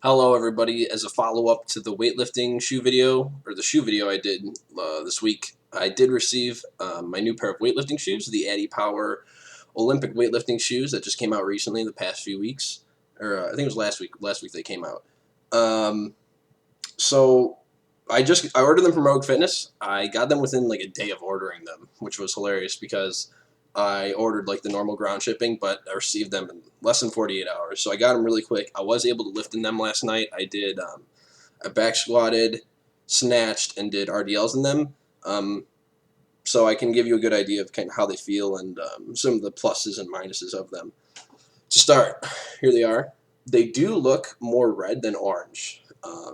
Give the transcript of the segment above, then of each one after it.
Hello everybody, as a follow-up to the weightlifting shoe video, or the shoe video I did this week, I did receive my new pair of weightlifting shoes, the adiPower Olympic weightlifting shoes that just came out recently in the past few weeks, or I think it was last week they came out. Um, so I ordered them from Rogue Fitness. I got them within like a day of ordering them, which was hilarious because I ordered like the normal ground shipping, but I received them in less than 48 hours. So I got them really quick. I was able to lift in them last night. I back squatted, snatched, and did RDLs in them. Um, so I can give you a good idea of kind of how they feel and some of the pluses and minuses of them. To start, here they are. They do look more red than orange. I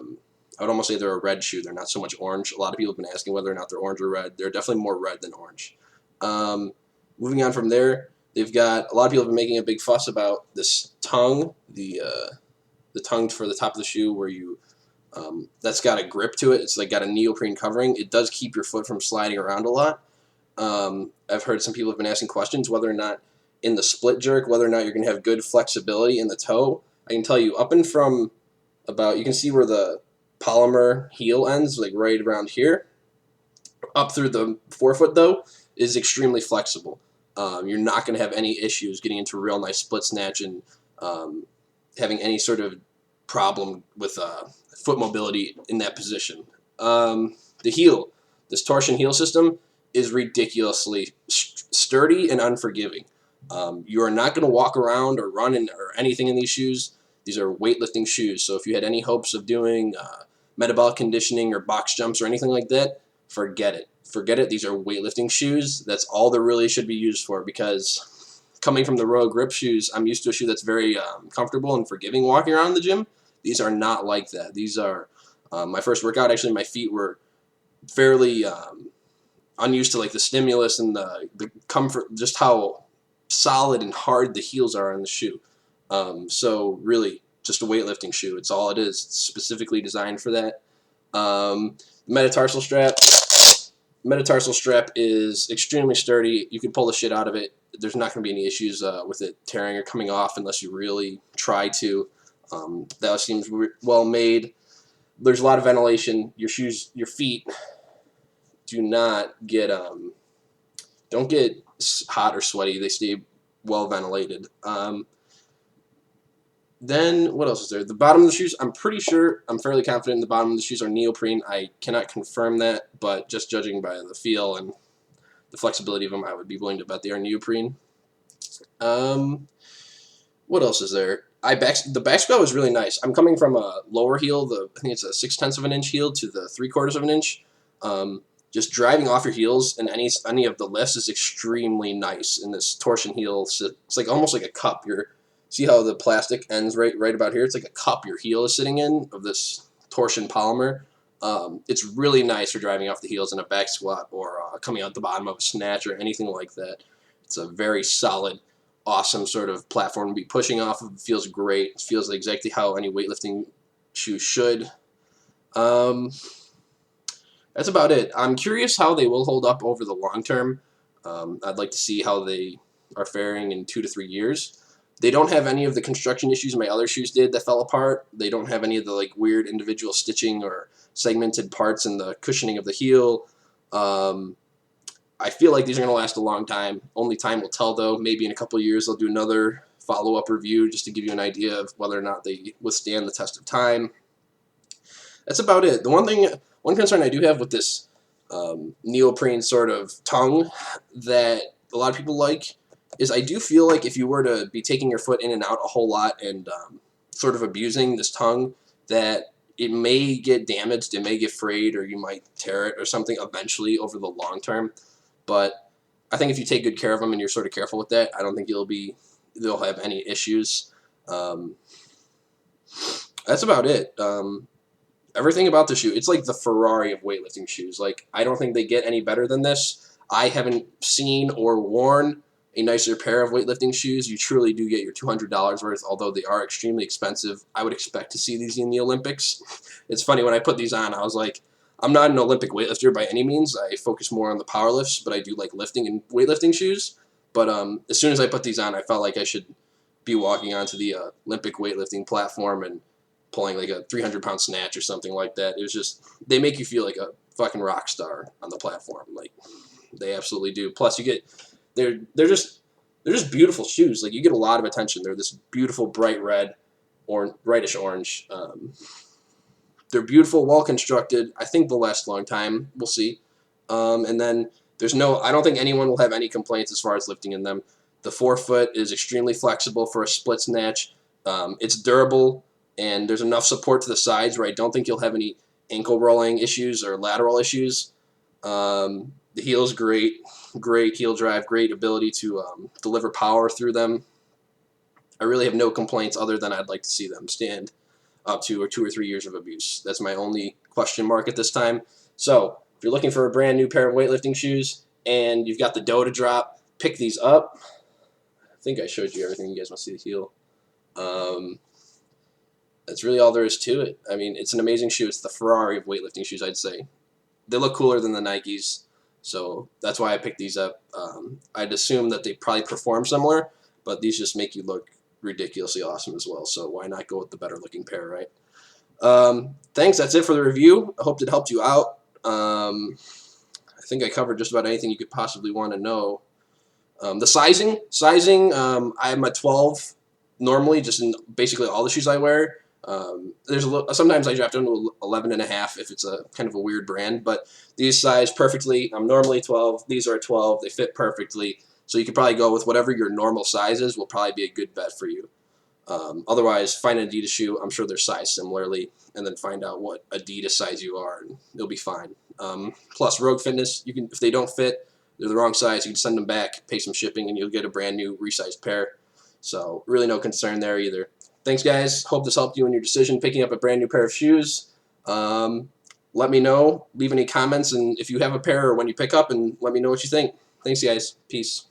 would almost say they're a red shoe. They're not so much orange. A lot of people have been asking whether or not they're orange or red. They're definitely more red than orange. Um, Moving on from there, they've got a lot of people have been making a big fuss about this tongue, the tongue for the top of the shoe where you that's got a grip to it. It's like got a neoprene covering. It does keep your foot from sliding around a lot. I've heard some people have been asking questions whether or not in the split jerk, whether or not you're going to have good flexibility in the toe. I can tell you up and from about, you can see where the polymer heel ends, like right around here. Up through the forefoot, though, is extremely flexible. You're not going to have any issues getting into a real nice split snatch and having any sort of problem with foot mobility in that position. The heel, this torsion heel system, is ridiculously sturdy and unforgiving. You are not going to walk around or run or anything in these shoes. These are weightlifting shoes. So if you had any hopes of doing metabolic conditioning or box jumps or anything like that, forget it. Forget it. These are weightlifting shoes. That's all they really should be used for, because coming from the Rogue Grip shoes, I'm used to a shoe that's very comfortable and forgiving walking around the gym. These are not like that. These are my first workout. Actually, my feet were fairly unused to like the stimulus and the comfort, just how solid and hard the heels are on the shoe. So really, just a weightlifting shoe. It's all it is. It's specifically designed for that. Metatarsal strap. Metatarsal strap is extremely sturdy. You can pull the shit out of it. There's not going to be any issues with it tearing or coming off unless you really try to. That seems well made. There's a lot of ventilation. Your feet do not get don't get hot or sweaty. They stay well ventilated. Then what else is there? The bottom of the shoes, I'm fairly confident the bottom of the shoes are neoprene. I cannot confirm that, but just judging by the feel and the flexibility of them, I would be willing to bet they are neoprene. What else is there? The back squat was really nice. I'm coming from a lower heel, I think it's a 6/10 of an inch heel to the 3/4 of an inch. Just driving off your heels in any of the lifts is extremely nice. In this torsion heel, it's like almost like a cup. See how the plastic ends right about here? It's like a cup your heel is sitting in of this torsion polymer. It's really nice for driving off the heels in a back squat or coming out the bottom of a snatch or anything like that. It's a very solid, awesome sort of platform to be pushing off of. It feels great. It feels like exactly how any weightlifting shoe should. That's about it. I'm curious how they will hold up over the long term. I'd like to see how they are faring in 2 to 3 years. They don't have any of the construction issues my other shoes did that fell apart. They don't have any of the like weird individual stitching or segmented parts in the cushioning of the heel. I feel like these are going to last a long time. Only time will tell, though. Maybe in a couple of years I'll do another follow-up review just to give you an idea of whether or not they withstand the test of time. That's about it. One concern I do have with this neoprene sort of tongue that a lot of people like is I do feel like if you were to be taking your foot in and out a whole lot and sort of abusing this tongue, that it may get damaged, it may get frayed, or you might tear it or something eventually over the long term. But I think if you take good care of them and you're sort of careful with that, I don't think they'll have any issues. That's about it. Everything about the shoe, it's like the Ferrari of weightlifting shoes. Like, I don't think they get any better than this. I haven't seen or worn a nicer pair of weightlifting shoes. You truly do get your $200 worth, although they are extremely expensive. I would expect to see these in the Olympics. It's funny, when I put these on, I was like, I'm not an Olympic weightlifter by any means. I focus more on the power lifts, but I do like lifting and weightlifting shoes. But as soon as I put these on, I felt like I should be walking onto the Olympic weightlifting platform and pulling like a 300-pound snatch or something like that. It was just, they make you feel like a fucking rock star on the platform. Like, they absolutely do. Plus, you get, they're just beautiful shoes. Like, you get a lot of attention. They're this beautiful bright red or brightish orange. They're beautiful, well constructed. I think they'll last a long time. We'll see. And then I don't think anyone will have any complaints as far as lifting in them. The forefoot is extremely flexible for a split snatch. It's durable, and there's enough support to the sides where I don't think you'll have any ankle rolling issues or lateral issues. The heel is great heel drive, great ability to deliver power through them. I really have no complaints other than I'd like to see them stand up to 2 or 3 years of abuse. That's my only question mark at this time. So if you're looking for a brand new pair of weightlifting shoes and you've got the dough to drop, pick these up. I think I showed you everything. You guys want to see the heel. That's really all there is to it. I mean, it's an amazing shoe. It's the Ferrari of weightlifting shoes, I'd say. They look cooler than the Nikes, so that's why I picked these up. I'd assume that they probably perform similar, but these just make you look ridiculously awesome as well, so why not go with the better looking pair, right? Thanks, that's it for the review. I hope it helped you out. I think I covered just about anything you could possibly want to know. The sizing, I'm a 12 normally, just in basically all the shoes I wear. Sometimes I drop down to 11.5 if it's a kind of a weird brand, but these size perfectly. I'm normally 12. These are 12. They fit perfectly. So you could probably go with whatever your normal size is. Will probably be a good bet for you. Otherwise, find an Adidas shoe. I'm sure they're sized similarly, and then find out what Adidas size you are, and it'll be fine. Plus, Rogue Fitness, you can, if they don't fit, they're the wrong size, you can send them back, pay some shipping, and you'll get a brand new resized pair. So really no concern there either. Thanks, guys. Hope this helped you in your decision picking up a brand new pair of shoes. Let me know. Leave any comments, and if you have a pair or when you pick up, and let me know what you think. Thanks, guys. Peace.